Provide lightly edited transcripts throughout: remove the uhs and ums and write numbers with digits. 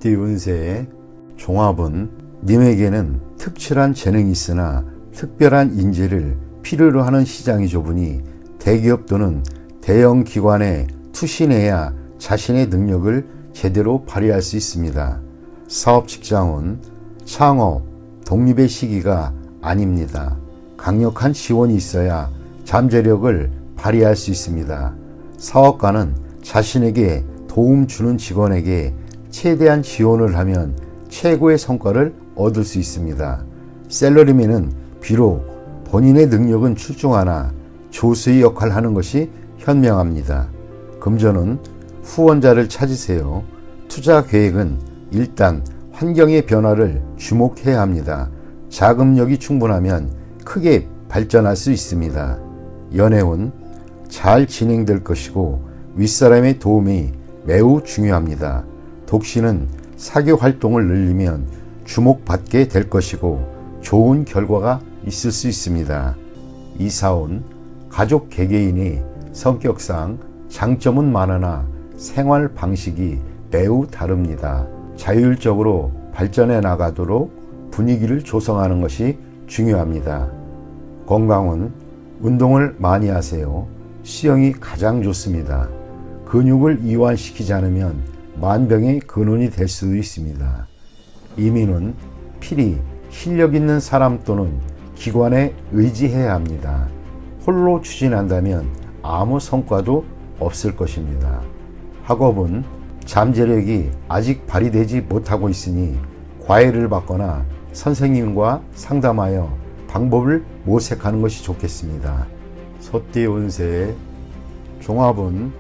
범띠 운세의 종합은 님에게는 특출한 재능이 있으나 특별한 인재를 필요로 하는 시장이 좁으니 대기업 또는 대형 기관에 투신해야 자신의 능력을 제대로 발휘할 수 있습니다. 사업 직장은 창업, 독립의 시기가 아닙니다. 강력한 지원이 있어야 잠재력을 발휘할 수 있습니다. 사업가는 자신에게 도움 주는 직원에게 최대한 지원을 하면 최고의 성과를 얻을 수 있습니다. 셀러리맨은 비록 본인의 능력은 출중하나 조수의 역할을 하는 것이 현명합니다. 금전은 후원자를 찾으세요. 투자 계획은 일단 환경의 변화를 주목해야 합니다. 자금력이 충분하면 크게 발전할 수 있습니다. 연애운 잘 진행될 것이고 윗사람의 도움이 매우 중요합니다. 독신은 사교 활동을 늘리면 주목받게 될 것이고 좋은 결과가 있을 수 있습니다. 이사운 가족 개개인이 성격상 장점은 많으나 생활 방식이 매우 다릅니다. 자율적으로 발전해 나가도록 분위기를 조성하는 것이 중요합니다. 건강은 운동을 많이 하세요. 수영이 가장 좋습니다. 근육을 이완시키지 않으면 만병의 근원이 될 수도 있습니다. 이민은 필히 실력 있는 사람 또는 기관에 의지해야 합니다. 홀로 추진한다면 아무 성과도 없을 것입니다. 학업은 잠재력이 아직 발휘되지 못하고 있으니 과외를 받거나 선생님과 상담하여 방법을 모색하는 것이 좋겠습니다. 소띠 운세의 종합은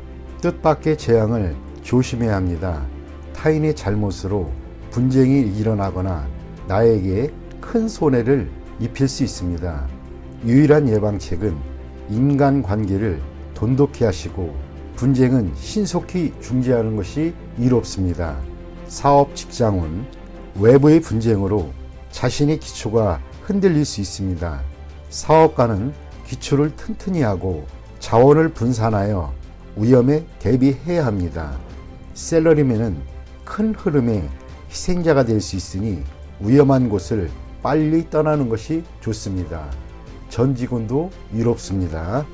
뜻밖의 재앙을 조심해야 합니다. 타인의 잘못으로 분쟁이 일어나거나 나에게 큰 손해를 입힐 수 있습니다. 유일한 예방책은 인간관계를 돈독히 하시고 분쟁은 신속히 중지하는 것이 이롭습니다. 사업 직장은 외부의 분쟁으로 자신의 기초가 흔들릴 수 있습니다. 사업가는 기초를 튼튼히 하고 자원을 분산하여 위험에 대비해야 합니다. 셀러리맨은 큰 흐름의 희생자가 될 수 있으니 위험한 곳을 빨리 떠나는 것이 좋습니다. 전 직원도 이롭습니다.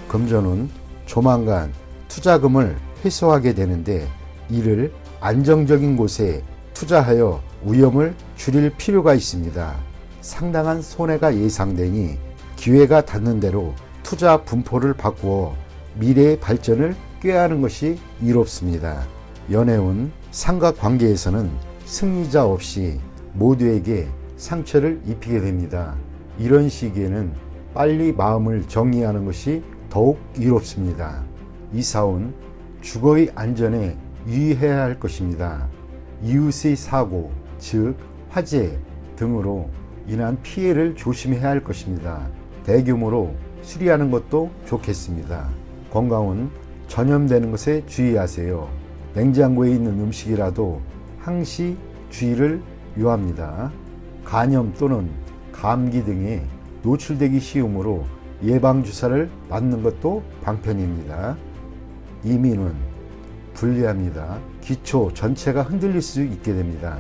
금전은 조만간 투자금을 회수하게 되는데 이를 안정적인 곳에 투자하여 위험을 줄일 필요가 있습니다. 상당한 손해가 예상되니 기회가 닿는 대로 투자 분포를 바꾸어 미래의 발전을 꾀하는 것이 이롭습니다. 연애운 삼각관계에서는 승리자 없이 모두에게 상처를 입히게 됩니다. 이런 시기에는 빨리 마음을 정리하는 것이 더욱 이롭습니다. 이사운 주거의 안전에 유의해야 할 것입니다. 이웃의 사고, 즉 화재 등으로 인한 피해를 조심해야 할 것입니다. 대규모로 수리하는 것도 좋겠습니다. 건강은 전염되는 것에 주의하세요. 냉장고에 있는 음식이라도 항시 주의를 요합니다. 간염 또는 감기 등에 노출되기 쉬우므로 예방주사를 맞는 것도 방편입니다. 이민은 불리합니다. 기초 전체가 흔들릴 수 있게 됩니다.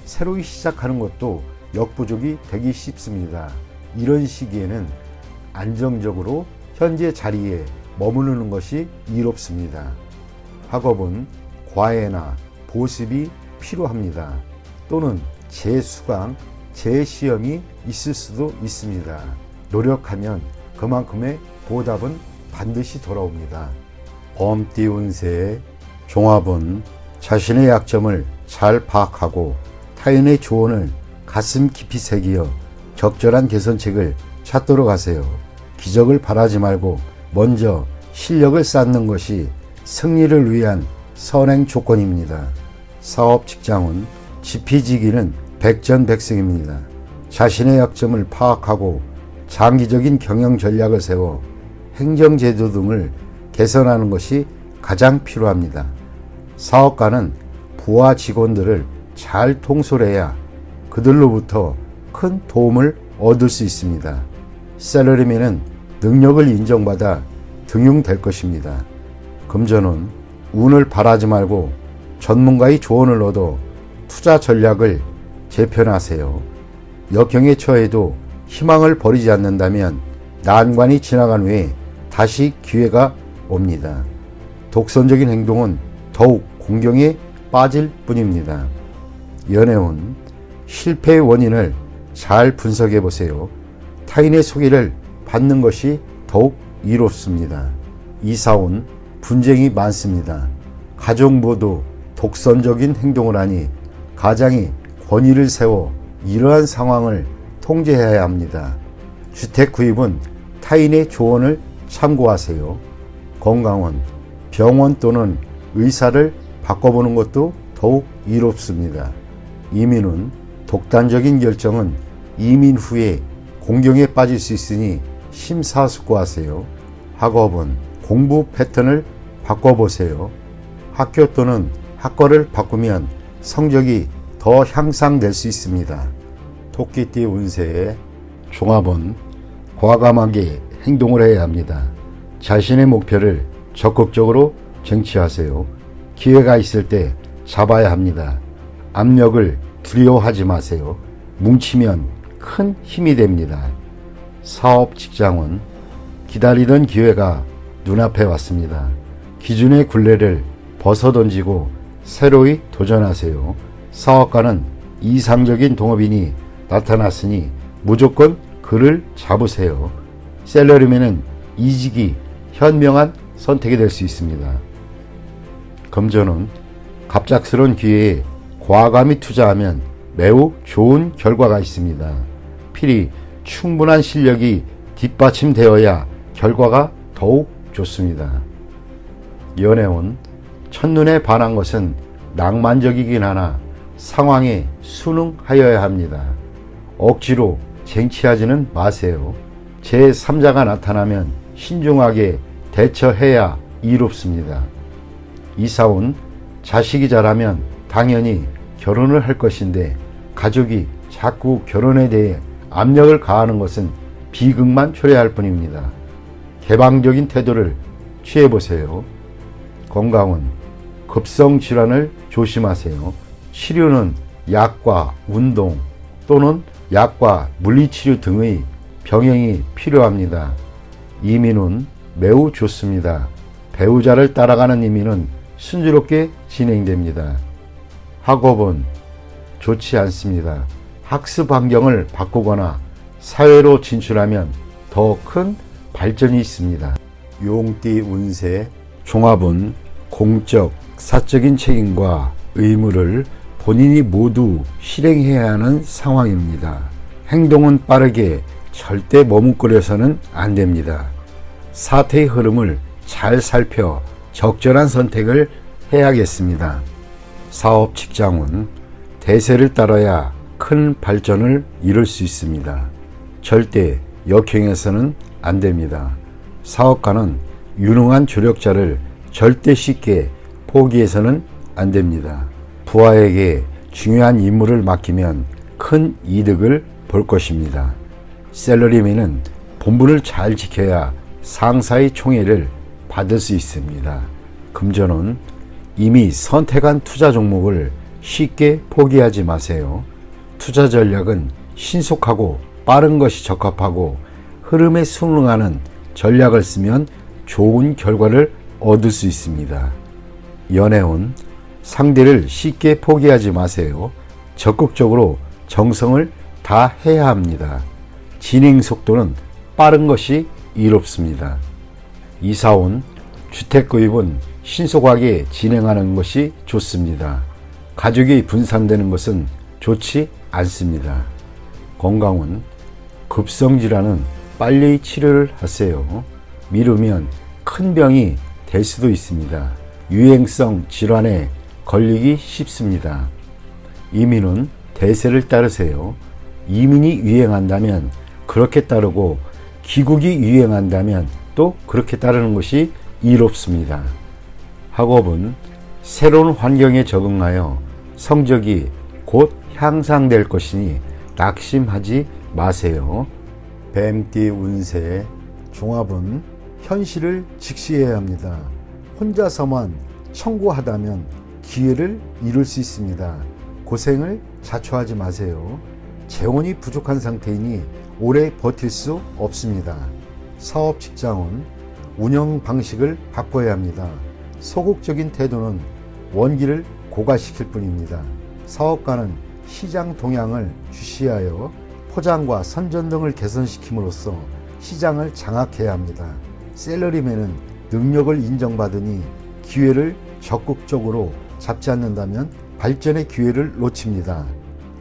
새로 시작하는 것도 역부족이 되기 쉽습니다. 이런 시기에는 안정적으로 현재 자리에 머무르는 것이 이롭습니다. 학업은 과외나 보습이 필요합니다. 또는 재수강, 재시험이 있을 수도 있습니다. 노력하면 그만큼의 보답은 반드시 돌아옵니다. 범띠 운세의 종합은 자신의 약점을 잘 파악하고 타인의 조언을 가슴 깊이 새기어 적절한 개선책을 찾도록 하세요. 기적을 바라지 말고 먼저 실력을 쌓는 것이 승리를 위한 선행 조건입니다. 사업 직장은 지피지기는 백전백승입니다. 자신의 약점을 파악하고 장기적인 경영 전략을 세워 행정제도 등을 개선하는 것이 가장 필요합니다. 사업가는 부하 직원들을 잘 통솔해야 그들로부터 큰 도움을 얻을 수 있습니다. 셀러리맨은 능력을 인정받아 등용될 것입니다. 금전은 운을 바라지 말고 전문가의 조언을 얻어 투자 전략을 재편하세요. 역경에 처해도 희망을 버리지 않는다면 난관이 지나간 후에 다시 기회가 옵니다. 독선적인 행동은 더욱 공경에 빠질 뿐입니다. 연애운 실패의 원인을 잘 분석해 보세요. 타인의 소개를 받는 것이 더욱 이롭습니다. 이사온 분쟁이 많습니다. 가족 모두 독선적인 행동을 하니 가장이 권위를 세워 이러한 상황을 통제해야 합니다. 주택 구입은 타인의 조언을 참고하세요. 건강은 병원 또는 의사를 바꿔보는 것도 더욱 이롭습니다. 이민은 독단적인 결정은 이민 후에 공경에 빠질 수 있으니 심사숙고하세요. 학업은 공부 패턴을 바꿔보세요. 학교 또는 학과를 바꾸면 성적이 더 향상될 수 있습니다. 토끼띠 운세의 종합은 과감하게 행동을 해야 합니다. 자신의 목표를 적극적으로 쟁취하세요. 기회가 있을 때 잡아야 합니다. 압력을 두려워하지 마세요. 뭉치면 큰 힘이 됩니다. 사업 직장은 기다리던 기회가 눈앞에 왔습니다. 기존의 굴레를 벗어던지고 새로이 도전하세요. 사업가는 이상적인 동업인이 나타났으니 무조건 그를 잡으세요. 셀러리맨은 이직이 현명한 선택이 될 수 있습니다. 금전은 갑작스러운 기회에 과감히 투자하면 매우 좋은 결과가 있습니다. 필히 충분한 실력이 뒷받침되어야 결과가 더욱 좋습니다. 연애운 첫눈에 반한 것은 낭만적이긴 하나 상황에 순응하여야 합니다. 억지로 쟁취하지는 마세요. 제3자가 나타나면 신중하게 대처해야 이롭습니다. 이사온 자식이 자라면 당연히 결혼을 할 것인데 가족이 자꾸 결혼에 대해 압력을 가하는 것은 비극만 초래할 뿐입니다. 개방적인 태도를 취해보세요. 건강은 급성 질환을 조심하세요. 치료는 약과 운동 또는 약과 물리치료 등의 병행이 필요합니다. 이민은 매우 좋습니다. 배우자를 따라가는 이민은 순조롭게 진행됩니다. 학업은 좋지 않습니다. 학습 환경을 바꾸거나 사회로 진출하면 더 큰 발전이 있습니다. 용띠 운세 종합은 공적, 사적인 책임과 의무를 본인이 모두 실행해야 하는 상황입니다. 행동은 빠르게 절대 머뭇거려서는 안 됩니다. 사태의 흐름을 잘 살펴 적절한 선택을 해야겠습니다. 사업 직장은 대세를 따라야 큰 발전을 이룰 수 있습니다. 절대 역행해서는 안 됩니다. 사업가는 유능한 조력자를 절대 쉽게 포기해서는 안 됩니다. 부하에게 중요한 임무를 맡기면 큰 이득을 볼 것입니다. 셀러리맨은 본분을 잘 지켜야 상사의 총애를 받을 수 있습니다. 금전은 이미 선택한 투자 종목을 쉽게 포기하지 마세요. 투자 전략은 신속하고 빠른 것이 적합하고 흐름에 순응하는 전략을 쓰면 좋은 결과를 얻을 수 있습니다. 연애운 상대를 쉽게 포기하지 마세요. 적극적으로 정성을 다해야 합니다. 진행 속도는 빠른 것이 이롭습니다. 이사온 주택 구입은 신속하게 진행하는 것이 좋습니다. 가족이 분산되는 것은 좋지 않습니다. 건강은 급성질환은 빨리 치료를 하세요. 미루면 큰 병이 될 수도 있습니다. 유행성 질환에 걸리기 쉽습니다. 이민은 대세를 따르세요. 이민이 유행한다면 그렇게 따르고 귀국이 유행한다면 또 그렇게 따르는 것이 이롭습니다. 학업은 새로운 환경에 적응하여 성적이 곧 향상될 것이니 낙심하지 마세요. 뱀띠 운세 종합은 현실을 직시해야 합니다. 혼자서만 청구하다면 기회를 잃을 수 있습니다. 고생을 자초하지 마세요. 재원이 부족한 상태이니 오래 버틸 수 없습니다. 사업 직장은 운영 방식을 바꿔야 합니다. 소극적인 태도는 원기를 고갈시킬 뿐입니다. 사업가는 시장 동향을 주시하여 포장과 선전 등을 개선시킴으로써 시장을 장악해야 합니다. 셀러리맨은 능력을 인정받으니 기회를 적극적으로 잡지 않는다면 발전의 기회를 놓칩니다.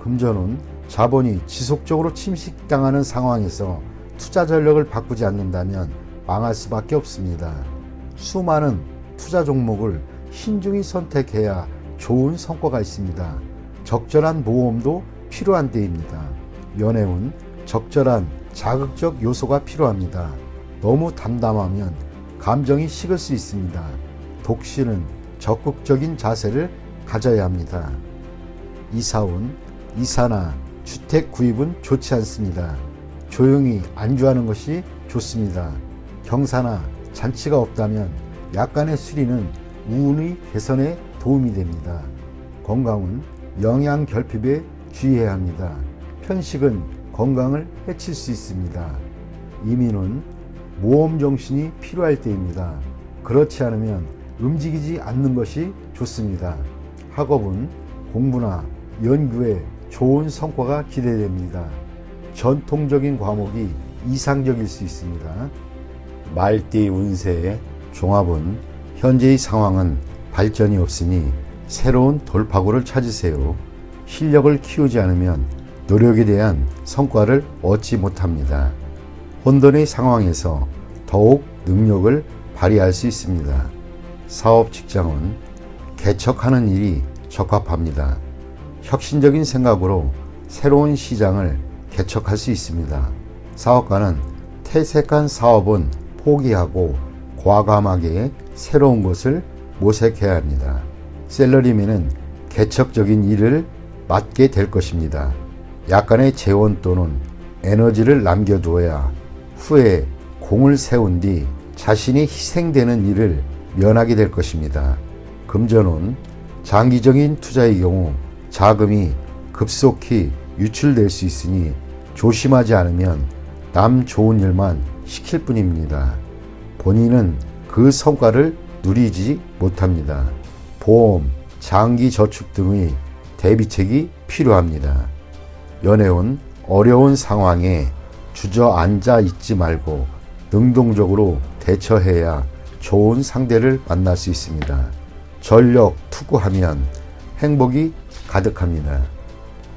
금전은 자본이 지속적으로 침식당하는 상황에서 투자 전략을 바꾸지 않는다면 망할 수밖에 없습니다. 수많은 투자 종목을 신중히 선택해야 좋은 성과가 있습니다. 적절한 모험도 필요한 때입니다. 연애운 적절한 자극적 요소가 필요합니다. 너무 담담하면 감정이 식을 수 있습니다. 독신은 적극적인 자세를 가져야 합니다. 이사운 이사나 주택 구입은 좋지 않습니다. 조용히 안주하는 것이 좋습니다. 경사나 잔치가 없다면 약간의 수리는 우운의 개선에 도움이 됩니다. 건강은 영양 결핍에 주의해야 합니다. 편식은 건강을 해칠 수 있습니다. 이민은 모험 정신이 필요할 때입니다. 그렇지 않으면 움직이지 않는 것이 좋습니다. 학업은 공부나 연구에 좋은 성과가 기대됩니다. 전통적인 과목이 이상적일 수 있습니다. 말띠 운세의 종합은 현재의 상황은 발전이 없으니 새로운 돌파구를 찾으세요. 실력을 키우지 않으면 노력에 대한 성과를 얻지 못합니다. 혼돈의 상황에서 더욱 능력을 발휘할 수 있습니다. 사업 직장은 개척하는 일이 적합합니다. 혁신적인 생각으로 새로운 시장을 개척할 수 있습니다. 사업가는 퇴색한 사업은 포기하고 과감하게 새로운 것을 모색해야 합니다. 셀러리맨은 개척적인 일을 맡게 될 것입니다. 약간의 재원 또는 에너지를 남겨두어야 후에 공을 세운 뒤 자신이 희생되는 일을 면하게 될 것입니다. 금전은 장기적인 투자의 경우 자금이 급속히 유출될 수 있으니 조심하지 않으면 남 좋은 일만 시킬 뿐입니다. 본인은 그 성과를 누리지 못합니다. 보험, 장기 저축 등의 대비책이 필요합니다. 연애운 어려운 상황에 주저앉아 있지 말고 능동적으로 대처해야 좋은 상대를 만날 수 있습니다. 전력 투구하면 행복이 가득합니다.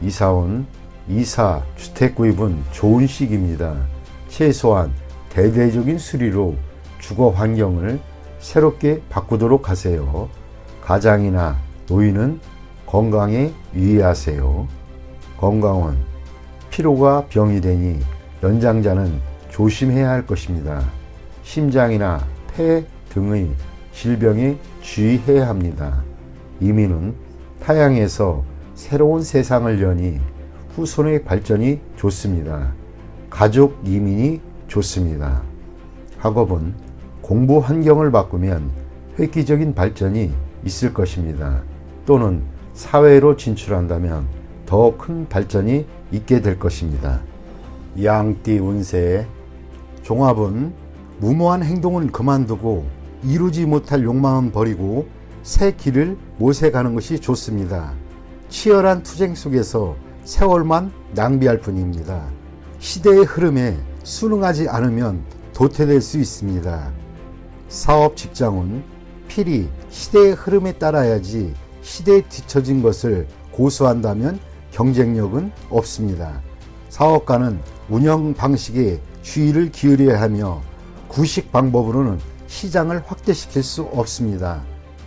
이사운 이사 주택 구입은 좋은 시기입니다. 최소한 대대적인 수리로 주거 환경을 새롭게 바꾸도록 하세요. 가장이나 노인은 건강에 유의하세요. 건강은 피로가 병이 되니 연장자는 조심해야 할 것입니다. 심장이나 폐 등의 질병에 주의해야 합니다. 이민은 타향에서 새로운 세상을 여니 후손의 발전이 좋습니다. 가족 이민이 좋습니다. 학업은 공부 환경을 바꾸면 획기적인 발전이 있을 것입니다. 또는 사회로 진출한다면 더 큰 발전이 있게 될 것입니다. 양띠 운세의 종합은 무모한 행동은 그만두고 이루지 못할 욕망은 버리고 새 길을 모색하는 것이 좋습니다. 치열한 투쟁 속에서 세월만 낭비할 뿐입니다. 시대의 흐름에 순응하지 않으면 도태될 수 있습니다. 사업 직장은 필히 시대의 흐름에 따라야지 시대에 뒤처진 것을 고수한다면 경쟁력은 없습니다. 사업가는 운영 방식에 주의를 기울여야 하며 구식 방법으로는 시장을 확대시킬 수 없습니다.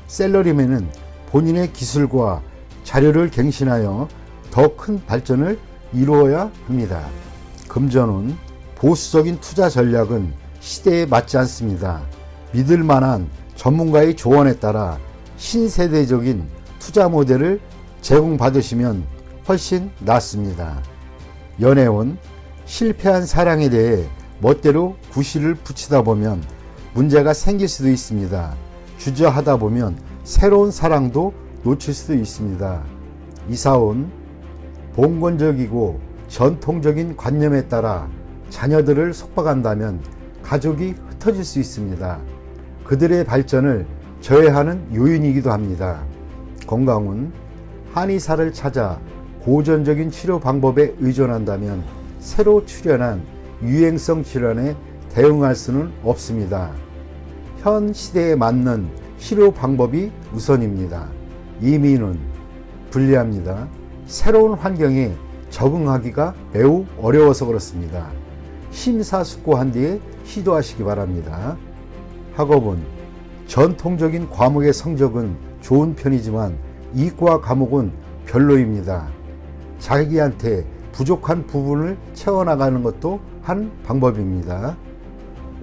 셀러리맨은 본인의 기술과 자료를 갱신하여 더 큰 발전을 이루어야 합니다. 금전은 보수적인 투자 전략은 시대에 맞지 않습니다. 믿을 만한 전문가의 조언에 따라 신세대적인 투자 모델을 제공받으시면 훨씬 낫습니다. 연애운 실패한 사랑에 대해 멋대로 구실을 붙이다 보면 문제가 생길 수도 있습니다. 주저하다 보면 새로운 사랑도 놓칠 수도 있습니다. 이사온 봉건적이고 전통적인 관념에 따라 자녀들을 속박한다면 가족이 흩어질 수 있습니다. 그들의 발전을 저해하는 요인이기도 합니다. 건강운 한의사를 찾아 고전적인 치료 방법에 의존한다면 새로 출현한 유행성 질환에 대응할 수는 없습니다. 현 시대에 맞는 치료 방법이 우선입니다. 이민은 불리합니다. 새로운 환경에 적응하기가 매우 어려워서 그렇습니다. 심사숙고한 뒤에 시도하시기 바랍니다. 학업은 전통적인 과목의 성적은 좋은 편이지만 이과 과목은 별로입니다. 자기한테 부족한 부분을 채워나가는 것도 한 방법입니다.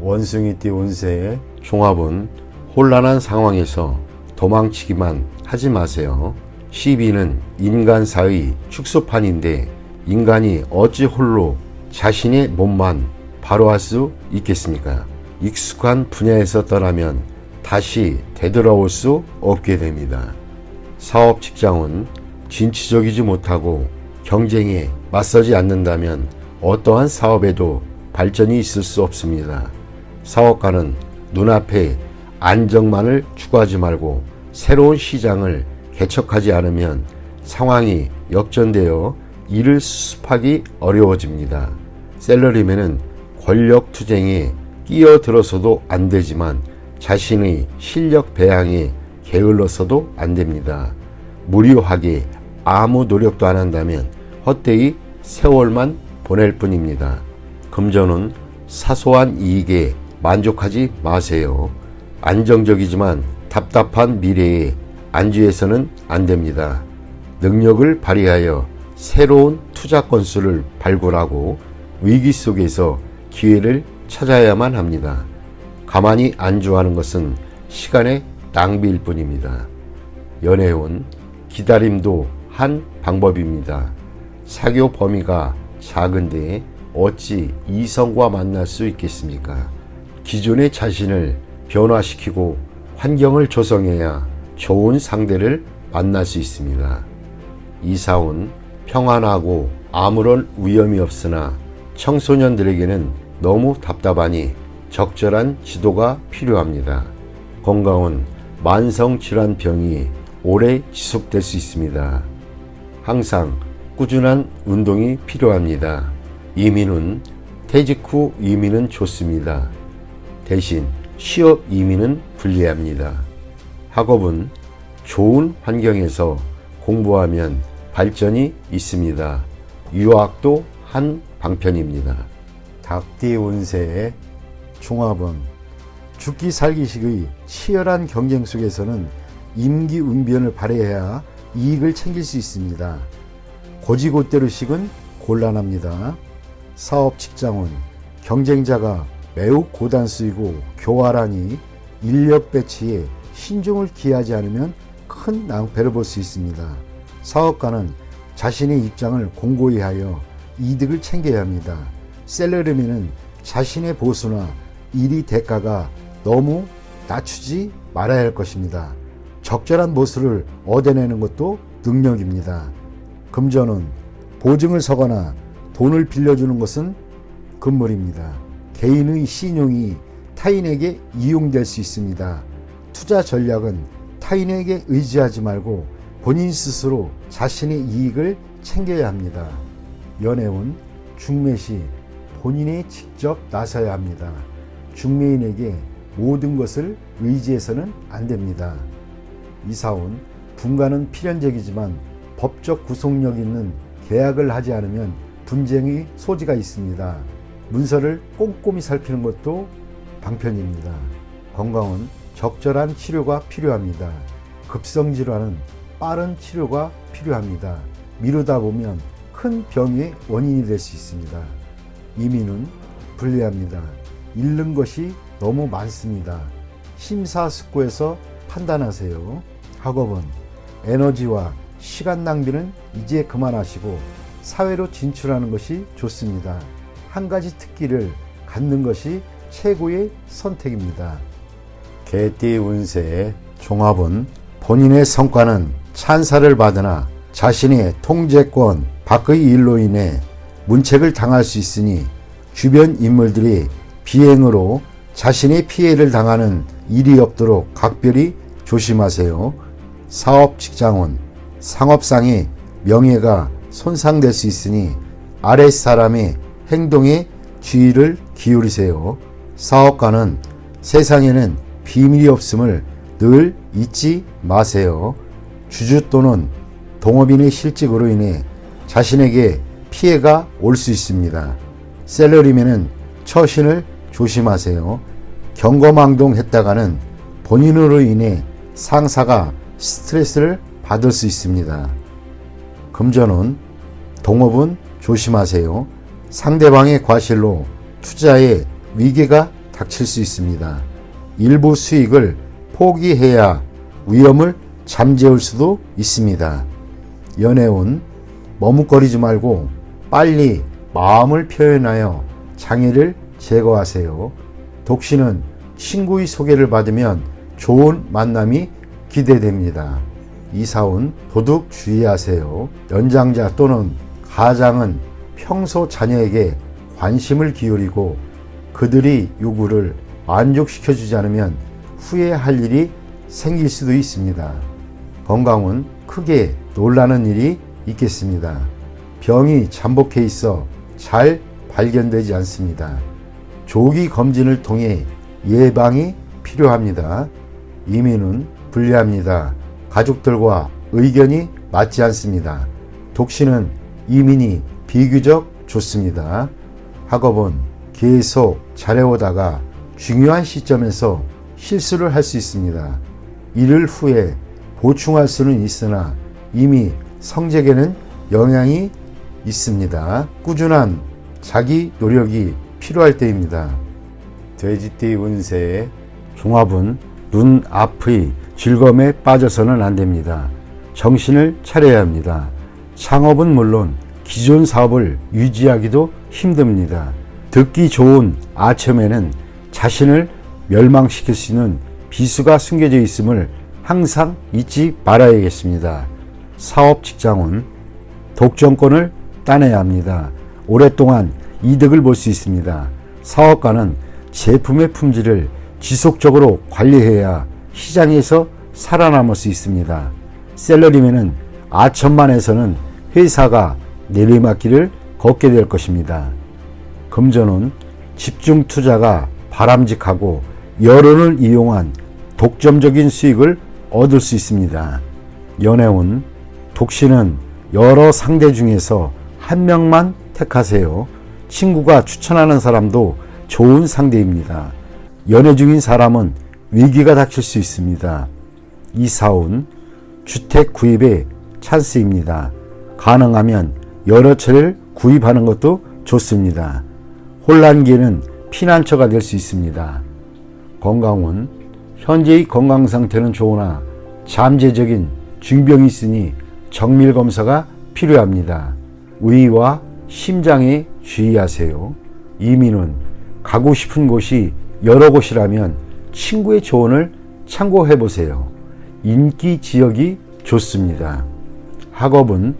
원숭이띠 운세의 종합은 혼란한 상황에서 도망치기만 하지 마세요. 시비는 인간사의 축소판인데 인간이 어찌 홀로 자신의 몸만 바로할 수 있겠습니까? 익숙한 분야에서 떠나면 다시 되돌아올 수 없게 됩니다. 사업 직장은 진취적이지 못하고 경쟁에 맞서지 않는다면 어떠한 사업에도 발전이 있을 수 없습니다. 사업가는 눈앞에 안정만을 추구하지 말고 새로운 시장을 개척하지 않으면 상황이 역전되어 일을 수습하기 어려워집니다. 셀러리맨은 권력 투쟁에 끼어들어서도 안 되지만 자신의 실력 배양에 게을러서도 안 됩니다. 무료하게 아무 노력도 안 한다면 헛되이 세월만 보낼 뿐입니다. 금전은 사소한 이익에 만족하지 마세요. 안정적이지만 답답한 미래에 안주해서는 안 됩니다. 능력을 발휘하여 새로운 투자 건수를 발굴하고 위기 속에서 기회를 찾아야만 합니다. 가만히 안주하는 것은 시간의 낭비일 뿐입니다. 연애운 기다림도 한 방법입니다. 사교 범위가 작은데 어찌 이성과 만날 수 있겠습니까? 기존의 자신을 변화시키고 환경을 조성해야 좋은 상대를 만날 수 있습니다. 이사온 평안하고 아무런 위험이 없으나 청소년들에게는 너무 답답하니 적절한 지도가 필요합니다. 건강은 만성질환병이 오래 지속될 수 있습니다. 항상 꾸준한 운동이 필요합니다. 이민은 퇴직 후 이민은 좋습니다. 대신 취업 이민은 불리합니다. 학업은 좋은 환경에서 공부하면 발전이 있습니다. 유학도 한 방편입니다. 닭띠 운세의 종합은 죽기 살기식의 치열한 경쟁 속에서는 임기응변을 발휘해야 이익을 챙길 수 있습니다. 고지고대로식은 곤란합니다. 사업 직장은 경쟁자가 매우 고단수이고 교활하니 인력 배치에 신중을 기하지 않으면 큰 낭패를 볼 수 있습니다. 사업가는 자신의 입장을 공고히 하여 이득을 챙겨야 합니다. 셀러리맨은 자신의 보수나 일의 대가가 너무 낮추지 말아야 할 것입니다. 적절한 모수를 얻어내는 것도 능력입니다. 금전은 보증을 서거나 돈을 빌려주는 것은 금물입니다. 개인의 신용이 타인에게 이용될 수 있습니다. 투자 전략은 타인에게 의지하지 말고 본인 스스로 자신의 이익을 챙겨야 합니다. 연애운 중매시 본인이 직접 나서야 합니다. 중매인에게 모든 것을 의지해서는 안 됩니다. 이사온 분가는 필연적이지만 법적 구속력 있는 계약을 하지 않으면 분쟁의 소지가 있습니다. 문서를 꼼꼼히 살피는 것도 방편입니다. 건강은 적절한 치료가 필요합니다. 급성질환은 빠른 치료가 필요합니다. 미루다 보면 큰 병의 원인이 될 수 있습니다. 이민은 불리합니다. 잃는 것이 너무 많습니다. 심사숙고해서 판단하세요. 학업은 에너지와 시간 낭비는 이제 그만하시고 사회로 진출하는 것이 좋습니다. 한 가지 특기를 갖는 것이 최고의 선택입니다. 개띠 운세의 종합은 본인의 성과는 찬사를 받으나 자신의 통제권 밖의 일로 인해 문책을 당할 수 있으니 주변 인물들이 비행으로 자신의 피해를 당하는 일이 없도록 각별히 조심하세요. 사업 직장운, 상업상의 명예가 손상될 수 있으니 아랫 사람의 행동에 주의를 기울이세요. 사업가는 세상에는 비밀이 없음을 늘 잊지 마세요. 주주 또는 동업인의 실직으로 인해 자신에게 피해가 올 수 있습니다. 셀러리맨은 처신을 조심하세요. 경거망동했다가는 본인으로 인해 상사가 스트레스를 받을 수 있습니다. 금전운, 동업은 조심하세요. 상대방의 과실로 투자에 위기가 닥칠 수 있습니다. 일부 수익을 포기해야 위험을 잠재울 수도 있습니다. 연애운, 머뭇거리지 말고 빨리 마음을 표현하여 장애를 제거하세요. 독신은 친구의 소개를 받으면 좋은 만남이 기대됩니다. 이사운, 도둑 주의하세요. 연장자 또는 가장은 평소 자녀에게 관심을 기울이고 그들의 요구를 만족시켜주지 않으면 후회할 일이 생길 수도 있습니다. 건강은 크게 놀라는 일이 있겠습니다. 병이 잠복해 있어 잘 발견되지 않습니다. 조기 검진을 통해 예방이 필요합니다. 이민은 불리합니다. 가족들과 의견이 맞지 않습니다. 독신은 이민이 비교적 좋습니다. 학업은 계속 잘해오다가 중요한 시점에서 실수를 할 수 있습니다. 이를 후에 보충할 수는 있으나 이미 성적에는 영향이 있습니다. 꾸준한 자기 노력이 필요할 때입니다. 돼지띠 운세의 종합은 눈 앞의 즐거움에 빠져서는 안 됩니다. 정신을 차려야 합니다. 창업은 물론 기존 사업을 유지하기도 힘듭니다. 듣기 좋은 아첨에는 자신을 멸망시킬 수 있는 비수가 숨겨져 있음을 항상 잊지 말아야겠습니다. 사업 직장은 독점권을 따내야 합니다. 오랫동안 이득을 볼 수 있습니다. 사업가는 제품의 품질을 지속적으로 관리해야 시장에서 살아남을 수 있습니다. 셀러리맨은 아첨만 해서는 회사가 내리막길을 걷게 될 것입니다. 금전은 집중 투자가 바람직하고 여론을 이용한 독점적인 수익을 얻을 수 있습니다. 연애운, 독신은 여러 상대 중에서 한 명만 택하세요. 친구가 추천하는 사람도 좋은 상대입니다. 연애 중인 사람은 위기가 닥칠 수 있습니다. 이사운, 주택 구입의 찬스입니다. 가능하면 여러 채를 구입하는 것도 좋습니다. 혼란기에는 피난처가 될 수 있습니다. 건강운, 현재의 건강 상태는 좋으나 잠재적인 중병이 있으니 정밀검사가 필요합니다. 위와 심장에 주의하세요. 이민은 가고 싶은 곳이 여러 곳이라면 친구의 조언을 참고해 보세요. 인기 지역이 좋습니다. 학업은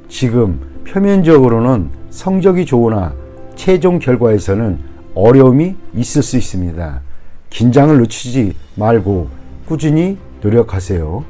지금 표면적으로는 성적이 좋으나 최종 결과에서는 어려움이 있을 수 있습니다. 긴장을 늦추지 말고 꾸준히 노력하세요.